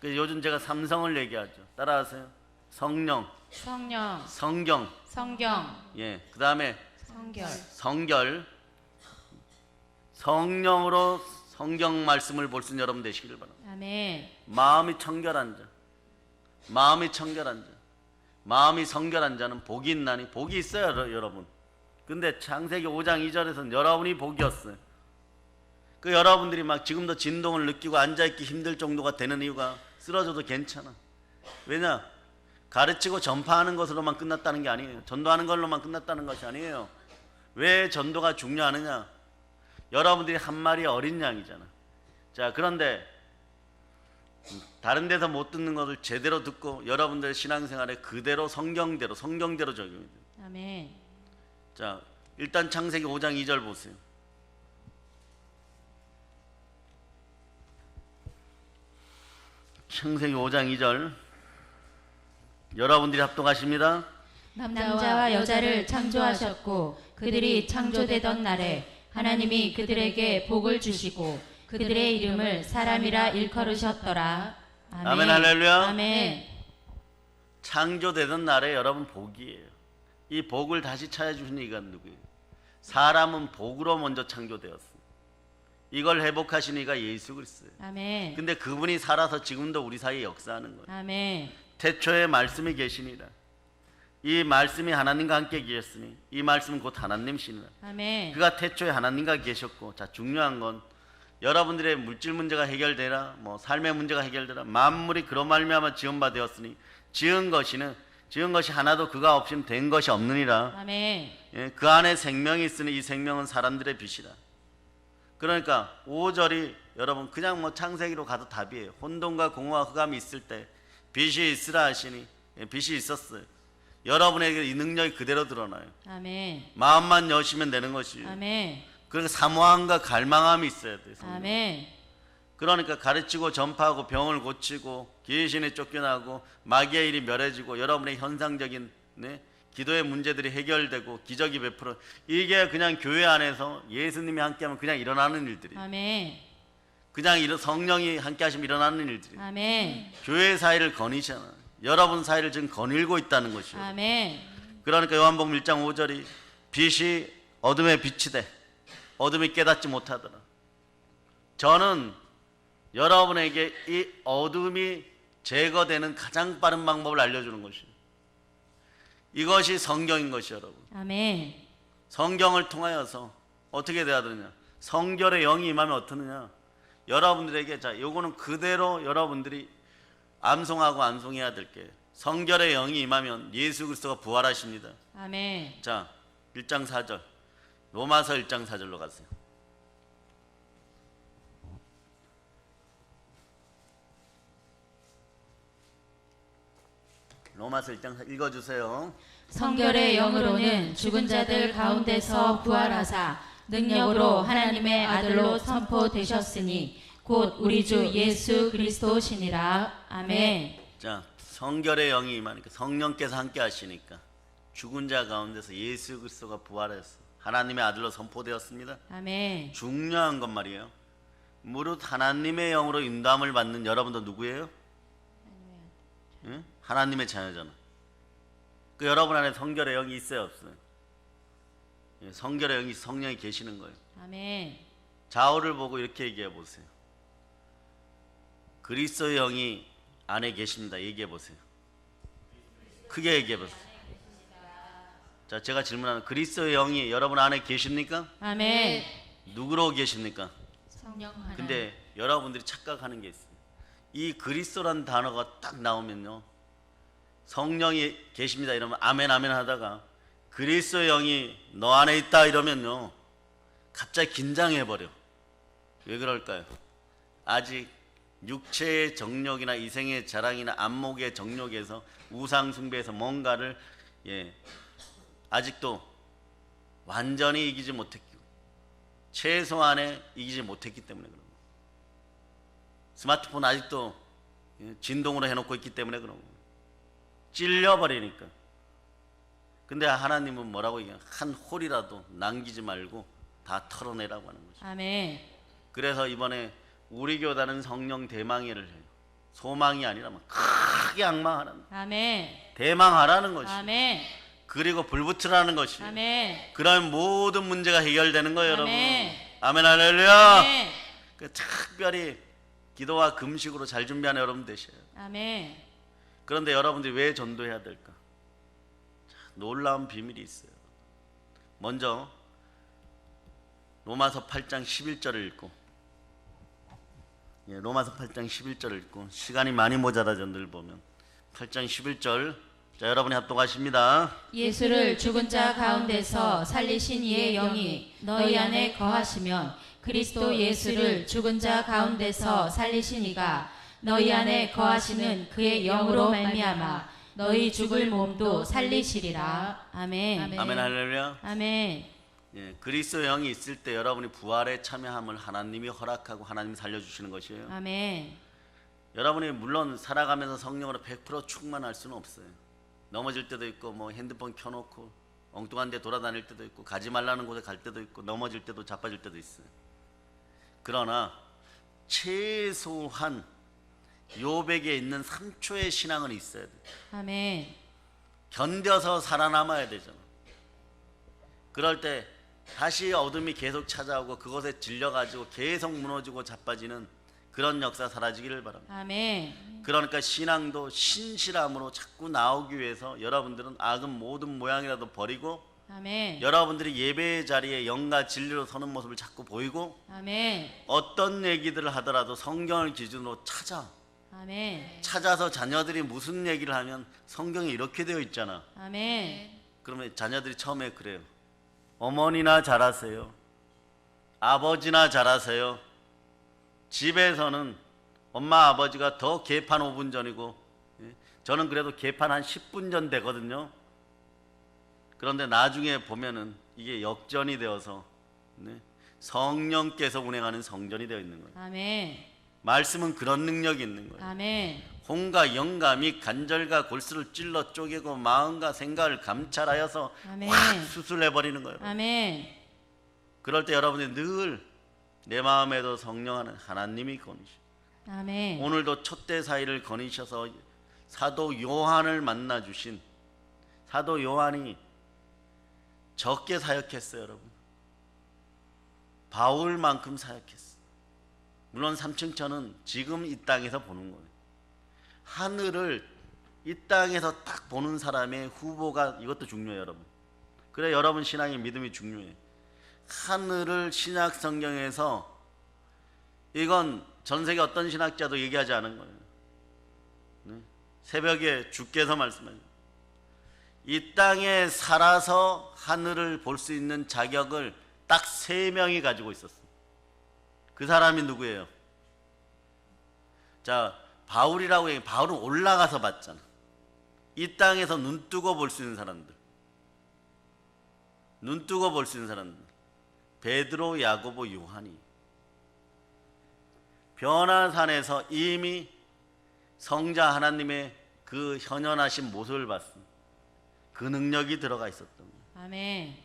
그래서 요즘 제가 삼성을 얘기하죠. 따라하세요. 성령, 성령, 성경, 성경, 예, 그 다음에 성결, 성결, 성령으로 성경 말씀을 볼 수 있는 여러분 되시길 바랍니다. 아멘. 마음이 청결한 자, 마음이 청결한 자, 마음이 성결한 자는 복이 있나니. 복이 있어요, 여러분. 근데 창세기 5장 2절에서는 여러분이 복이었어요. 그 여러분들이 막 지금도 진동을 느끼고 앉아있기 힘들 정도가 되는 이유가 쓰러져도 괜찮아. 왜냐? 가르치고 전파하는 것으로만 끝났다는 게 아니에요. 전도하는 걸로만 끝났다는 것이 아니에요. 왜 전도가 중요하느냐? 여러분들이 한 마리의 어린 양이잖아. 자, 그런데 다른 데서 못 듣는 것을 제대로 듣고 여러분들의 신앙생활에 그대로 성경대로 적용이 돼요. 아멘. 자, 일단 창세기 5장 2절 보세요. 창세기 5장 2절 여러분들이 합독하십니다. 남자와 여자를 창조하셨고 그들이 창조되던 날에 하나님이 그들에게 복을 주시고 그들의 이름을 사람이라 일컬으셨더라. 아멘, 할렐루야. 아멘. 창조되던 날에 여러분 복이에요. 이 복을 다시 찾아주신 이가 누구예요? 사람은 복으로 먼저 창조되었어. 이걸 회복하신 이가 예수 그리스도예요. 아멘. 근데 그분이 살아서 지금도 우리 사이에 역사하는 거예요. 아멘. 태초에 말씀이 계시니라. 이 말씀이 하나님과 함께 계셨으니 이 말씀은 곧 하나님이시니라. 아멘. 그가 태초에 하나님과 계셨고, 자, 중요한 건 여러분들의 물질 문제가 해결되라, 뭐 삶의 문제가 해결되라, 만물이 그로 말미암아 지은 바 되었으니 지은 것이 하나도 그가 없이는 된 것이 없느니라. 아멘. 예, 그 안에 생명이 있으니 이 생명은 사람들의 빛이라. 그러니까 5절이 여러분 그냥 뭐 창세기로 가도 답이에요. 혼돈과 공허와 흑암이 있을 때 빛이 있으라 하시니, 예, 빛이 있었어요. 여러분에게 이 능력이 그대로 드러나요. 아멘. 마음만 여시면 되는 것이에요. 아멘. 그러니까 사모함과 갈망함이 있어야 돼요. 아멘. 그러니까 가르치고 전파하고 병을 고치고 귀신이 쫓겨나고 마귀의 일이 멸해지고 여러분의 현상적인, 네, 기도의 문제들이 해결되고 기적이 베풀어, 이게 그냥 교회 안에서 예수님이 함께하면 그냥 일어나는 일들이에요. 아멘. 그냥 성령이 함께하시면 일어나는 일들이에요. 아멘. 교회 사이를 거니잖아. 여러분 사이를 지금 거닐고 있다는 것이요. 아멘. 그러니까 요한복음 1장 5절이 빛이 어둠에 빛이 돼 어둠이 깨닫지 못하더라. 저는 여러분에게 이 어둠이 제거되는 가장 빠른 방법을 알려주는 것이에요. 이것이 성경인 것이 여러분. 아멘. 성경을 통하여서 어떻게 돼야 되느냐? 성결의 영이 임하면 어떠느냐? 여러분들에게, 자, 요거는 그대로 여러분들이 암송하고 암송해야 될 게, 성결의 영이 임하면 예수 그리스도가 부활하십니다. 아멘. 자, 1장 4절, 로마서 1장 4절로 가세요. 로마서 1장 4절 읽어주세요. 성결의 영으로는 죽은 자들 가운데서 부활하사 능력으로 하나님의 아들로 선포되셨으니 곧 우리 주 예수 그리스도시니라. 아멘. 자, 성결의 영이 임하니까 성령께서 함께 하시니까 죽은 자 가운데서 예수 그리스도가 부활해서 하나님의 아들로 선포되었습니다. 아멘. 중요한 건 말이에요. 무릇 하나님의 영으로 인도함을 받는 여러분도 누구예요? 응? 하나님의 자녀잖아. 그 여러분 안에 성결의 영이 있어요, 없어요? 예, 성결의 영이, 성령이 계시는 거예요. 아멘. 좌우를 보고 이렇게 얘기해 보세요. 그리스도의 영이 안에 계십니다. 얘기해 보세요. 크게 얘기해 보세요. 자, 제가 질문하는, 그리스도의 영이 여러분 안에 계십니까? 아멘. 누구로 계십니까? 성령 하나. 근데 여러분들이 착각하는 게 있어요. 이 그리스도라는 단어가 딱 나오면요, 성령이 계십니다 이러면 아멘 아멘 하다가 그리스도의 영이 너 안에 있다 이러면요, 갑자기 긴장해 버려. 왜 그럴까요? 아직 육체의 정욕이나 이생의 자랑이나 안목의 정욕에서, 우상 숭배에서 뭔가를, 예, 아직도 완전히 이기지 못했고 최소한에 이기지 못했기 때문에 그런 거예요. 스마트폰 아직도 진동으로 해놓고 있기 때문에 그런 거예요. 찔려버리니까. 근데 하나님은 뭐라고 얘기해요? 한 홀이라도 남기지 말고 다 털어내라고 하는 거죠. 아멘. 그래서 이번에 우리 교단은 성령 대망회를 해요. 소망이 아니라 크게 악망하라는, 아멘. 대망하라는 것이. 아멘. 그리고 불붙으라는 것이. 아멘. 그러면 모든 문제가 해결되는 거예요, 여러분. 아멘. 아멘, 할렐루야. 아멘. 그 특별히 기도와 금식으로 잘 준비하는 여러분 되셔요. 아멘. 그런데 여러분들이 왜 전도해야 될까? 자, 놀라운 비밀이 있어요. 먼저 로마서 8장 11절을 읽고, 예, 로마서 8장 11절을 읽고, 시간이 많이 모자라져 늘 보면 8장 11절, 자, 여러분이 합독하십니다. 예수를 죽은 자 가운데서 살리신 이의 영이 너희 안에 거하시면 그리스도 예수를 죽은 자 가운데서 살리신 이가 너희 안에 거하시는 그의 영으로 말미암아 너희 죽을 몸도 살리시리라. 아멘. 아멘, 할렐루야. 아멘. 예, 그리스도 영이 있을 때 여러분이 부활에 참여함을 하나님이 허락하고 하나님이 살려주시는 것이에요. 아멘. 여러분이 물론 살아가면서 성령으로 100% 충만할 수는 없어요. 넘어질 때도 있고, 뭐 핸드폰 켜놓고 엉뚱한 데 돌아다닐 때도 있고 가지 말라는 곳에 갈 때도 있고 넘어질 때도 자빠질 때도 있어요. 그러나 최소한 욥에게 있는 3초의 신앙은 있어야 돼. 아멘. 견뎌서 살아남아야 되잖아. 그럴 때 다시 어둠이 계속 찾아오고 그것에 질려가지고 계속 무너지고 자빠지는 그런 역사 사라지기를 바랍니다. 아멘. 그러니까 신앙도 신실함으로 자꾸 나오기 위해서 여러분들은 악은 모든 모양이라도 버리고 아멘. 여러분들이 예배의 자리에 영과 진리로 서는 모습을 자꾸 보이고 아멘. 어떤 얘기들을 하더라도 성경을 기준으로 아멘. 찾아서 자녀들이 무슨 얘기를 하면 성경에 이렇게 되어 있잖아. 아멘. 그러면 자녀들이 처음에 그래요. 어머니나 잘하세요. 아버지나 잘하세요. 집에서는 엄마 아버지가 더 개판 5분 전이고 저는 그래도 개판 한 10분 전 되거든요. 그런데 나중에 보면은 이게 역전이 되어서 성령께서 운행하는 성전이 되어 있는 거예요. 아멘. 말씀은 그런 능력이 있는 거예요. 아멘. 혼과 영과 및 간절과 골수를 찔러 쪼개고 마음과 생각을 감찰하여서 아멘. 확 수술해버리는 거예요. 아멘. 그럴 때 여러분이 늘 내 마음에도 성령하는 하나님이 거니시. 아멘. 오늘도 촛대 사이를 거니셔서 사도 요한을 만나 주신 사도 요한이 적게 사역했어요, 여러분. 바울만큼 사역했어. 물론 삼층천은 지금 이 땅에서 보는 거예요. 하늘을 이 땅에서 딱 보는 사람의 후보가 이것도 중요해요, 여러분. 그래 여러분 신앙의 믿음이 중요해요. 하늘을 신약 성경에서 이건 전 세계 어떤 신학자도 얘기하지 않은 거예요. 네? 새벽에 주께서 말씀하세요. 이 땅에 살아서 하늘을 볼 수 있는 자격을 딱 3명이 가지고 있었어요. 그 사람이 누구예요? 자, 바울이라고 얘기해. 바울은 올라가서 봤잖아. 이 땅에서 눈 뜨고 볼 수 있는 사람들. 눈 뜨고 볼 수 있는 사람들. 베드로, 야고보, 요한이 변화산에서 이미 성자 하나님의 그 현현하신 모습을 봤습니다. 그 능력이 들어가 있었던 거예요. 아멘.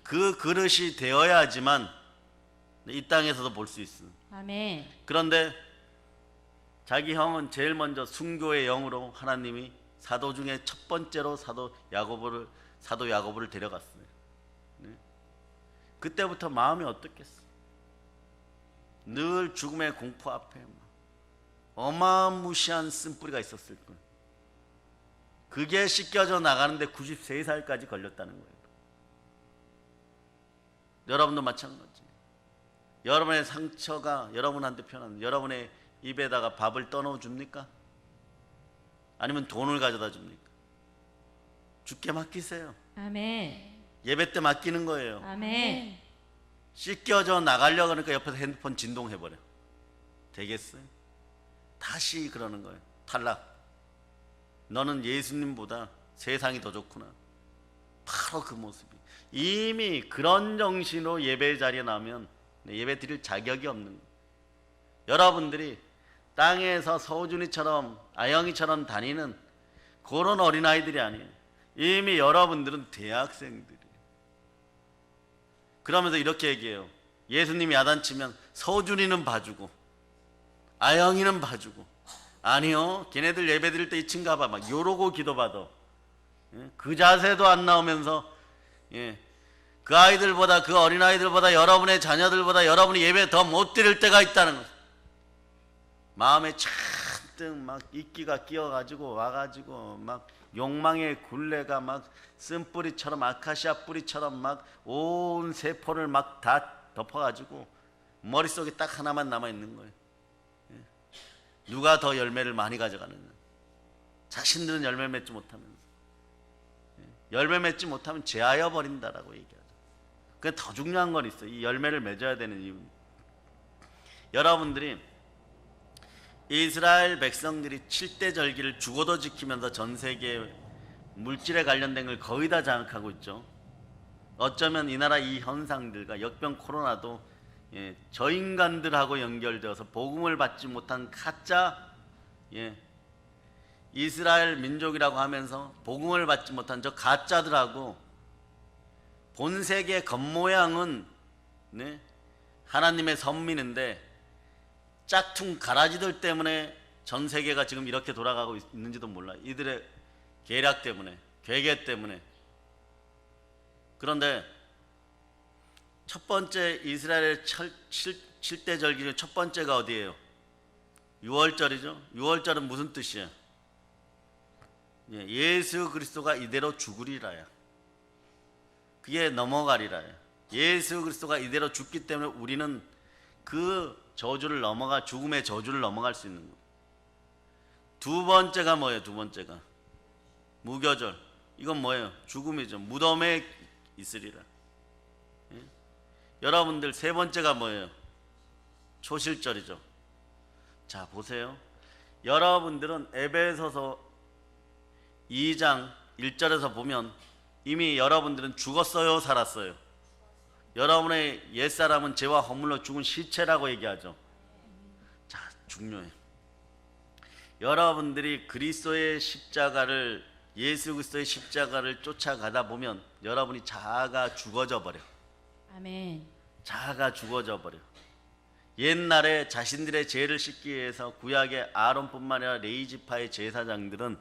그 그릇이 되어야지만 이 땅에서도 볼 수 있습니다. 아멘. 그런데 자기 형은 제일 먼저 순교의 영으로 하나님이 사도 중에 첫 번째로 사도 야고보를 데려갔어요. 네? 그때부터 마음이 어떻겠어? 늘 죽음의 공포 앞에 막 어마무시한 쓴뿌리가 있었을 거예요. 그게 씻겨져 나가는데 93살까지 걸렸다는 거예요. 여러분도 마찬가지. 여러분의 상처가 여러분한테 편한 여러분의 입에다가 밥을 떠넣어 줍니까? 아니면 돈을 가져다 줍니까? 주께 맡기세요. 아멘. 예배 때 맡기는 거예요. 아멘. 씻겨져 나가려고 하니까 옆에서 핸드폰 진동해버려. 되겠어요? 다시 그러는 거예요. 탈락. 너는 예수님보다 세상이 더 좋구나. 바로 그 모습이. 이미 그런 정신으로 예배 자리에 나오면 예배 드릴 자격이 없는 거예요. 여러분들이 땅에서 서준이처럼 아영이처럼 다니는 그런 어린아이들이 아니에요. 이미 여러분들은 대학생들이에요. 그러면서 이렇게 얘기해요. 예수님이 야단치면 서준이는 봐주고 아영이는 봐주고 아니요 걔네들 예배 드릴 때 2층 가봐 막 요러고 기도받아. 그 자세도 안 나오면서 그 아이들보다 그 어린아이들보다 여러분의 자녀들보다 여러분이 예배 더 못 드릴 때가 있다는 거죠. 마음에 잔뜩 막 이끼가 끼어가지고 와가지고 막 욕망의 굴레가 막 쓴뿌리처럼 아카시아 뿌리처럼 막 온 세포를 막 다 덮어가지고 머릿속에 딱 하나만 남아있는 거예요. 누가 더 열매를 많이 가져가느냐. 자신들은 열매 맺지 못하면서 열매 맺지 못하면 제하여 버린다라고 얘기하죠. 그게 더 중요한 건 있어요. 이 열매를 맺어야 되는 이유는 여러분들이 이스라엘 백성들이 7대 절기를 죽어도 지키면서 전 세계 물질에 관련된 걸 거의 다 장악하고 있죠. 어쩌면 이 나라 이 현상들과 역병 코로나도 저 인간들하고 연결되어서 복음을 받지 못한 가짜 이스라엘 민족이라고 하면서 복음을 받지 못한 저 가짜들하고 본색의 겉모양은 네? 하나님의 선민인데 짝퉁 가라지들 때문에 전 세계가 지금 이렇게 돌아가고 있는지도 몰라. 이들의 계략 때문에, 괴계 때문에. 그런데 첫 번째 이스라엘의 7대 절기 중 첫 번째가 어디예요? 유월절이죠. 유월절은 무슨 뜻이에요? 예수 그리스도가 이대로 죽으리라야. 그게 넘어가리라야. 예수 그리스도가 이대로 죽기 때문에 우리는 그 저주를 죽음의 저주를 넘어갈 수 있는 거예요. 두 번째가 뭐예요? 두 번째가 무교절. 이건 뭐예요? 죽음이죠. 무덤에 있으리라. 예? 여러분들 세 번째가 뭐예요? 초실절이죠. 자, 보세요. 여러분들은 에베소서 2장 1절에서 보면 이미 여러분들은 죽었어요, 살았어요? 여러분의 옛사람은 죄와 허물로 죽은 시체라고 얘기하죠. 자, 중요해요. 여러분들이 그리스도의 십자가를, 예수 그리스도의 십자가를 쫓아가다 보면 여러분이 자아가 죽어져 버려. 아멘. 자아가 죽어져 버려. 옛날에 자신들의 죄를 씻기 위해서 구약의 아론뿐만 아니라 레위지파의 제사장들은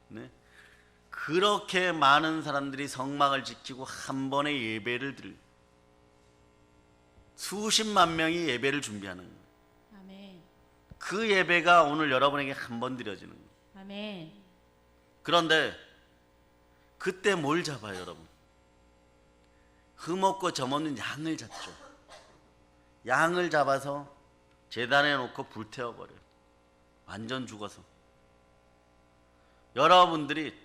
네? 그렇게 많은 사람들이 성막을 지키고 한 번의 예배를 드릴, 수십만 명이 예배를 준비하는 거예요. 아멘. 그 예배가 오늘 여러분에게 한 번 드려지는 거예요. 아멘. 그런데 그때 뭘 잡아요, 여러분? 흠없고 점없는 양을 잡죠. 양을 잡아서 제단에 놓고 불태워버려요. 완전 죽어서. 여러분들이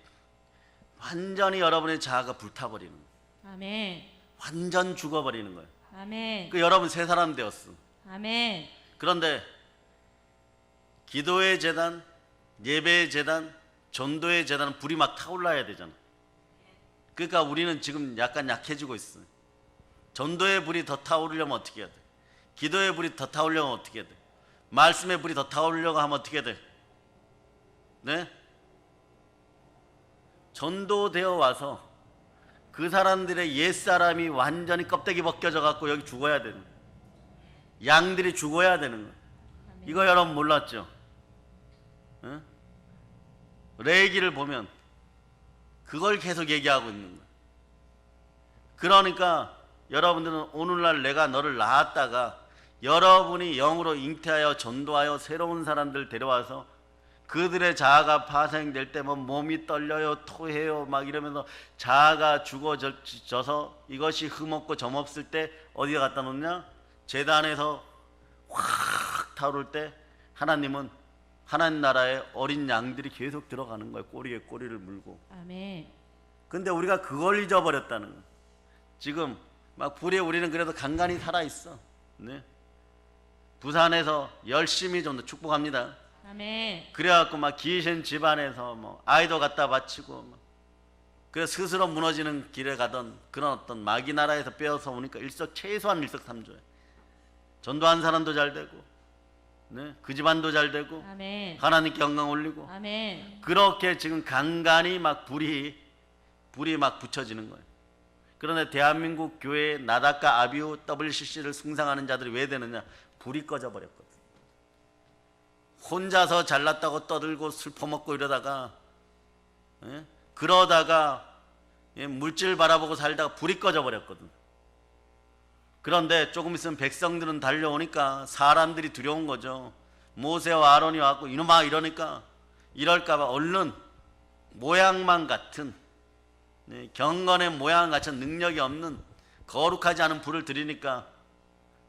완전히 여러분의 자아가 불타버리는 거예요. 아멘. 완전 죽어버리는 거예요. 아멘. 그 여러분 새 사람 되었어. 아멘. 그런데 기도의 재단, 예배의 재단, 전도의 재단은 불이 막 타올라야 되잖아. 그러니까 우리는 지금 약간 약해지고 있어. 전도의 불이 더 타오르려면 어떻게 해야 돼? 기도의 불이 더 타오르려면 어떻게 해야 돼? 말씀의 불이 더 타오르려고 하면 어떻게 해야 돼? 네? 전도되어 와서 그 사람들의 옛사람이 완전히 껍데기 벗겨져 갖고 여기 죽어야 되는 거예요. 양들이 죽어야 되는 거예요. 이거 여러분 몰랐죠? 응? 레위기를 보면 그걸 계속 얘기하고 있는 거예요. 그러니까 여러분들은 오늘날 내가 너를 낳았다가 여러분이 영으로 잉태하여 전도하여 새로운 사람들 데려와서 그들의 자아가 파생될 때 뭐 몸이 떨려요, 토해요, 막 이러면서 자아가 죽어져서 이것이 흠없고 점없을 때 어디에 갖다 놓냐? 제단에서 확 타오를 때 하나님은 하나님 나라의 어린 양들이 계속 들어가는 거예요. 꼬리에 꼬리를 물고. 아멘. 근데 우리가 그걸 잊어버렸다는 거예요. 지금 막 불에 우리는 그래도 간간히 살아있어. 네? 부산에서 열심히 좀 더 축복합니다. 아멘. 그래갖고 막 귀신 집안에서 뭐 아이도 갖다 바치고 막 그래서 스스로 무너지는 길에 가던 그런 어떤 마귀 나라에서 빼어서 오니까 최소한 일석삼조에 전도한 사람도 잘 되고, 네? 그 집안도 잘 되고, 아멘. 하나님께 영광 올리고, 아멘. 그렇게 지금 간간히 막 불이 막 붙여지는 거예요. 그런데 대한민국 교회에 나다카 아비우 WCC를 숭상하는 자들이 왜 되느냐? 불이 꺼져 버렸거든. 혼자서 잘났다고 떠들고 술 퍼먹고 이러다가, 예? 그러다가 예? 물질 바라보고 살다가 불이 꺼져 버렸거든. 그런데 조금 있으면 백성들은 달려오니까 사람들이 두려운 거죠. 모세와 아론이 왔고 이놈아 이러니까 이럴까봐 얼른 모양만 같은, 네? 경건의 모양 같은 능력이 없는 거룩하지 않은 불을 들이니까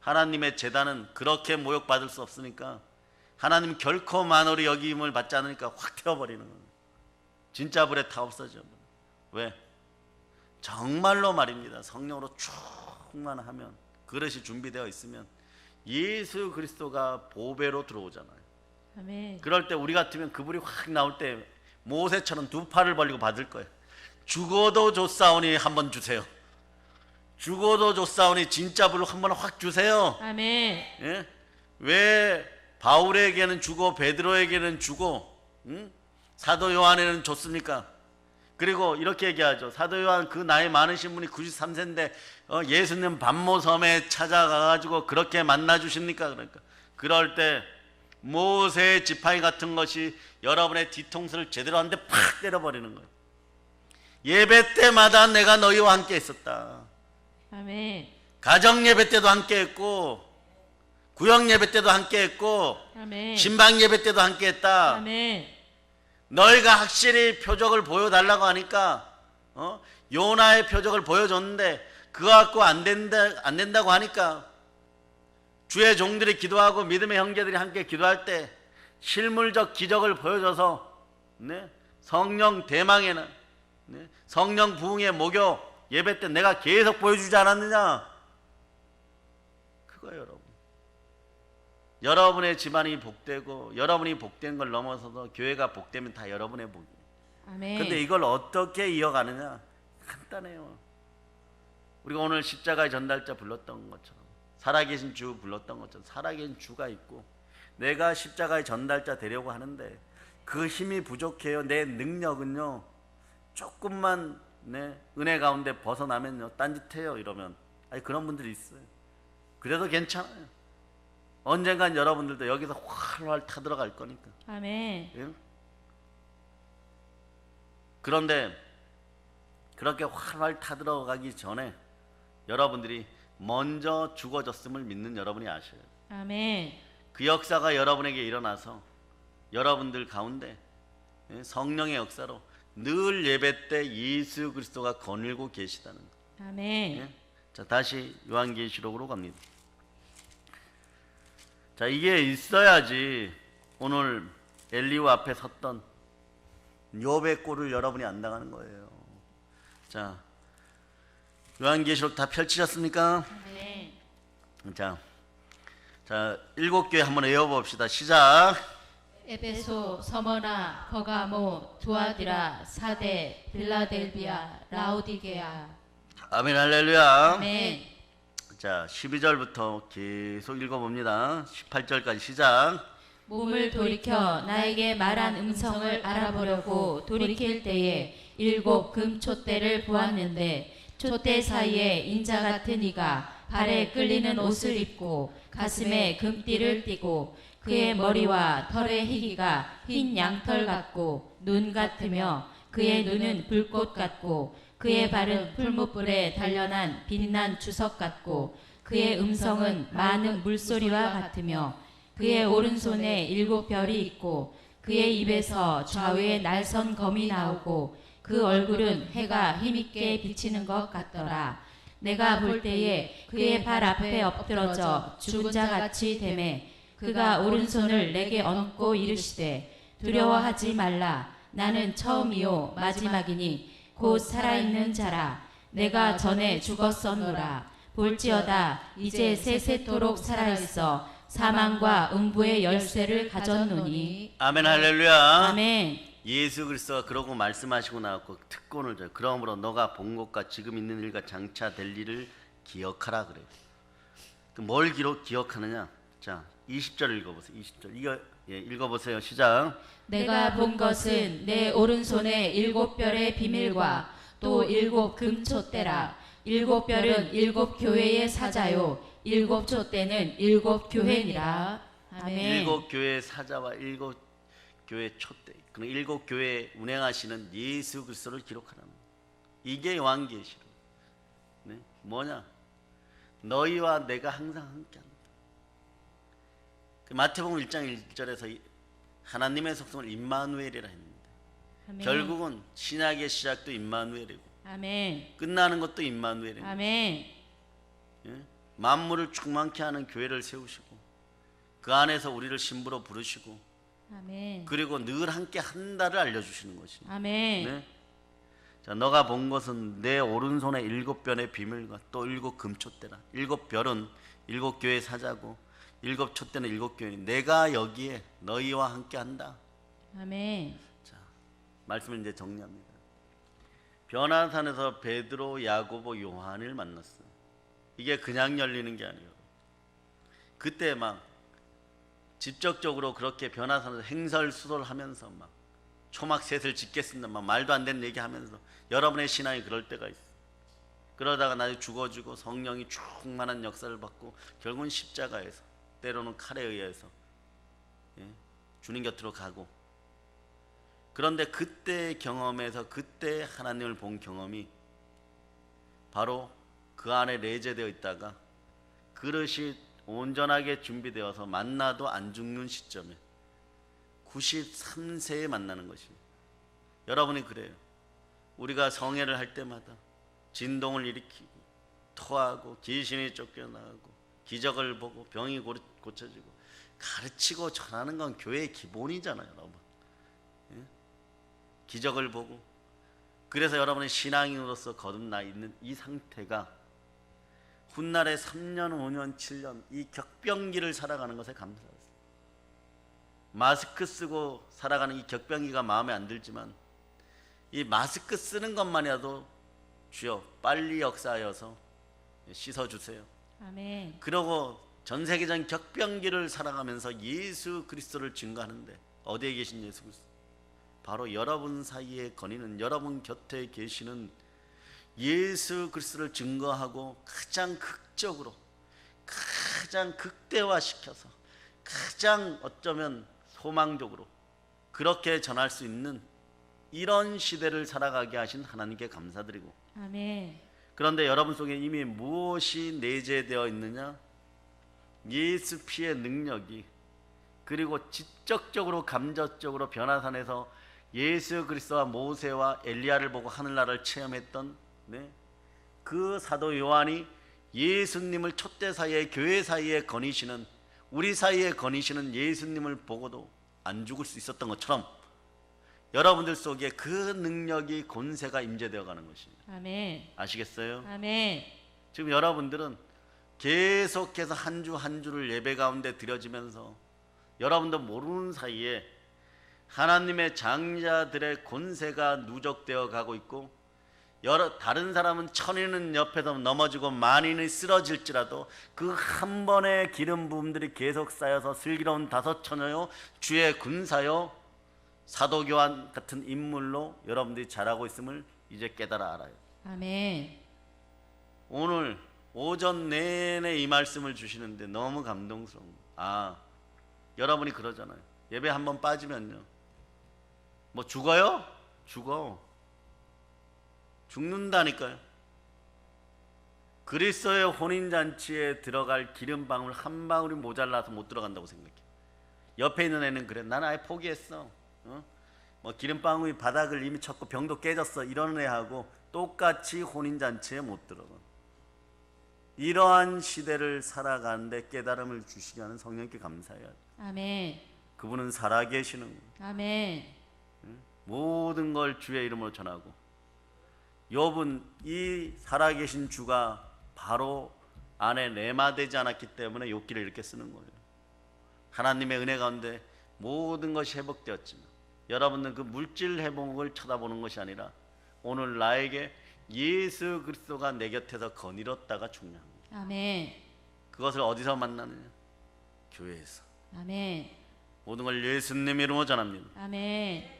하나님의 제단은 그렇게 모욕받을 수 없으니까 하나님 결코 만월이 여김을 받지 않으니까 확 태워버리는 거예요. 진짜 불에 타 없어져. 왜? 정말로 말입니다. 성령으로 충만하면, 그릇이 준비되어 있으면 예수 그리스도가 보배로 들어오잖아요. 아멘. 그럴 때 우리 같으면 그 불이 확 나올 때 모세처럼 두 팔을 벌리고 받을 거예요. 죽어도 좋사오니 한번 주세요. 죽어도 좋사오니 진짜 불로 한번 확 주세요. 아멘. 예? 왜 바울에게는 주고 베드로에게는 주고, 응? 사도 요한에는 줬습니까? 그리고 이렇게 얘기하죠. 사도 요한 그 나이 많으신 분이 93세인데 예수님 밤모섬에 찾아가가지고 그렇게 만나주십니까? 그러니까 그럴 때 모세의 지팡이 같은 것이 여러분의 뒤통수를 제대로 한 대 팍 때려버리는 거예요. 예배 때마다 내가 너희와 함께 있었다. 아멘. 가정 예배 때도 함께 했고 구역 예배 때도 함께 했고 아멘. 신방 예배 때도 함께 했다. 아멘. 너희가 확실히 표적을 보여달라고 하니까 요나의 표적을 보여줬는데 그거 갖고 안 된다고 하니까 주의 종들이 기도하고 믿음의 형제들이 함께 기도할 때 실물적 기적을 보여줘서 성령 대망에는 성령 부흥의 목요 예배 때 내가 계속 보여주지 않았느냐? 그거예요, 여러분. 여러분의 집안이 복되고 여러분이 복된 걸 넘어서서 교회가 복되면 다 여러분의 복이에요. 아멘. 근데 이걸 어떻게 이어가느냐? 간단해요. 우리가 오늘 십자가의 전달자 불렀던 것처럼 살아계신 주 불렀던 것처럼 살아계신 주가 있고 내가 십자가의 전달자 되려고 하는데 그 힘이 부족해요. 내 능력은요 조금만 은혜 가운데 벗어나면요 딴짓해요 이러면 그런 분들이 있어요. 그래도 괜찮아요. 언젠간 여러분들도 여기서 활활 타들어갈 거니까. 아멘. 예? 그런데 그렇게 활활 타들어가기 전에 여러분들이 먼저 죽어졌음을 믿는 여러분이 아셔요. 아멘. 그 역사가 여러분에게 일어나서 여러분들 가운데 성령의 역사로 늘 예배 때 예수 그리스도가 거닐고 계시다는 거. 아멘. 예? 자, 다시 요한계시록으로 갑니다. 자, 이게 있어야지 오늘 엘리오 앞에 섰던 욥의 꼴을 여러분이 안 당하는 거예요. 자, 요한계시록 다 펼치셨습니까? 아멘. 자, 7교회 한번 외워봅시다. 시작. 에베소, 서머나, 버가모, 두아디라, 사데, 빌라델비아, 라오디게아. 아멘 할렐루야. 아멘. 자, 12절부터 계속 읽어봅니다. 18절까지 시작. 몸을 돌이켜 나에게 말한 음성을 알아보려고 돌이킬 때에 7 금촛대를 보았는데 촛대 사이에 인자 같은 이가 발에 끌리는 옷을 입고 가슴에 금띠를 띠고 그의 머리와 털의 희기가 흰 양털 같고 눈 같으며 그의 눈은 불꽃 같고 그의 발은 풀무불에 단련한 빛난 주석 같고 그의 음성은 많은 물소리와 같으며 그의 오른손에 7 별이 있고 그의 입에서 좌우에 날선 검이 나오고 그 얼굴은 해가 힘있게 비치는 것 같더라. 내가 볼 때에 그의 발 앞에 엎드러져 죽은 자 같이 되매 그가 오른손을 내게 얹고 이르시되 두려워하지 말라. 나는 처음이요 마지막이니 곧 살아있는 자라. 내가 전에 죽었었노라. 볼지어다 이제 세세토록 살아있어 사망과 음부의 열쇠를 가졌노니. 아멘 할렐루야. 아멘. 예수 그리스도가 그러고 말씀하시고 나왔고 특권을 줘요. 그러므로 너가 본 것과 지금 있는 일과 장차 될 일을 기억하라 그래요. 뭘 기억하느냐? 자, 20절 읽어보세요. 20절 이거 읽어보세요. 시작. 내가 본 것은 내 오른손에 7 별의 비밀과 또 7 금촛대라. 7 별은 7 교회의 사자요 7 촛대는 7 교회니라. 아멘. 7 교회의 사자와 7 교회 촛대. 그 7 교회 운행하시는 예수 그리스도를 기록하라는 거예요. 이게 요한계시록. 뭐냐? 너희와 내가 항상 함께한다. 마태복음 1장 1절에서 하나님의 속성을 임마누엘이라 했는데 아멘. 결국은 신약의 시작도 임마누엘이고 아멘. 끝나는 것도 임마누엘입니다. 아멘. 만물을 충만케 하는 교회를 세우시고 그 안에서 우리를 신부로 부르시고 아멘. 그리고 늘 함께 한다를 알려주시는 것입니다. 아멘. 자, 너가 본 것은 내 오른손에 7 별의 비밀과 또 7 금촛대라. 7 별은 7 교회 사자고 7 촛대는 7 교회. 내가 여기에 너희와 함께 한다. 아멘. 자, 말씀을 이제 정리합니다. 변화산에서 베드로, 야고보, 요한을 만났어요. 이게 그냥 열리는 게 아니에요. 그때 막 직접적으로 그렇게 변화산에서 행설수설하면서 막 초막 셋을 짓겠습니다 막 말도 안 되는 얘기하면서 여러분의 신앙이 그럴 때가 있어. 그러다가 나중에 죽어지고 성령이 충만한 역사를 받고 결국은 십자가에서 때로는 칼에 의해서 주님 곁으로 가고, 그런데 그때 경험에서 그때 하나님을 본 경험이 바로 그 안에 내재되어 있다가 그릇이 온전하게 준비되어서 만나도 안 죽는 시점에 93세에 만나는 것입니다. 여러분이 그래요. 우리가 성회를 할 때마다 진동을 일으키고 토하고 귀신이 쫓겨나가고 기적을 보고 병이 고쳐지고 가르치고 전하는 건 교회의 기본이잖아요, 여러분. 기적을 보고, 그래서 여러분의 신앙인으로서 거듭나 있는 이 상태가 훗날에 3년, 5년, 7년 이 격병기를 살아가는 것에 감사하세요. 마스크 쓰고 살아가는 이 격병기가 마음에 안 들지만 이 마스크 쓰는 것만이라도 주여 빨리 역사하여서 씻어주세요. 아멘. 그러고 전 세계적인 격병기를 살아가면서 예수 그리스도를 증거하는데 어디에 계신 예수 그리스도? 바로 여러분 사이에 거니는, 여러분 곁에 계시는 예수 그리스도를 증거하고 가장 극적으로, 가장 극대화시켜서, 가장 어쩌면 소망적으로 그렇게 전할 수 있는 이런 시대를 살아가게 하신 하나님께 감사드리고, 아멘. 그런데 여러분 속에 이미 무엇이 내재되어 있느냐? 예수 피의 능력이, 그리고 지적적으로 감정적으로 변화산에서 예수 그리스도와 모세와 엘리야를 보고 하늘나라를 체험했던 그 사도 요한이 예수님을 촛대 사이에, 교회 사이에 거니시는, 우리 사이에 거니시는 예수님을 보고도 안 죽을 수 있었던 것처럼 여러분들 속에 그 능력이, 권세가 임재되어 가는 것입니다. 아멘. 아시겠어요? 아멘. 지금 여러분들은 계속해서 한 주 한 주를 예배 가운데 드려지면서 여러분도 모르는 사이에 하나님의 장자들의 권세가 누적되어 가고 있고, 다른 사람은 천인은 옆에서 넘어지고 만인이 쓰러질지라도 그 한 번의 기름 부음들이 계속 쌓여서 슬기로운 다섯 처녀요 주의 군사요 사도 요한 같은 인물로 여러분들이 자라고 있음을 이제 깨달아 알아요. 아멘. 오늘 오전 내내 이 말씀을 주시는데 너무 감동스러운 거예요. 여러분이 그러잖아요. 예배 한번 빠지면요 뭐 죽어요? 죽는다니까요. 그리스도의 혼인잔치에 들어갈 기름방울 한 방울이 모자라서 못 들어간다고 생각해. 옆에 있는 애는 그래, 나는 아예 포기했어. 뭐 기름방울이 바닥을 이미 쳤고 병도 깨졌어, 이런 애하고 똑같이 혼인잔치에 못 들어가. 이러한 시대를 살아가는데 깨달음을 주시게 하는 성령께 감사해야 돼. 아멘. 그분은 살아계시는 거예요. 아멘. 모든 걸 주의 이름으로 전하고, 욥은 이 살아계신 주가 바로 안에 내마되지 않았기 때문에 욥기를 이렇게 쓰는 거예요. 하나님의 은혜 가운데 모든 것이 회복되었지만 여러분은 그 물질 회복을 쳐다보는 것이 아니라 오늘 나에게 예수 그리스도가 내 곁에서 거닐었다가 중요한 거예요. 아멘. 그것을 어디서 만나느냐? 교회에서. 아멘. 모든 걸 예수님 이름으로 전합니다. 아멘.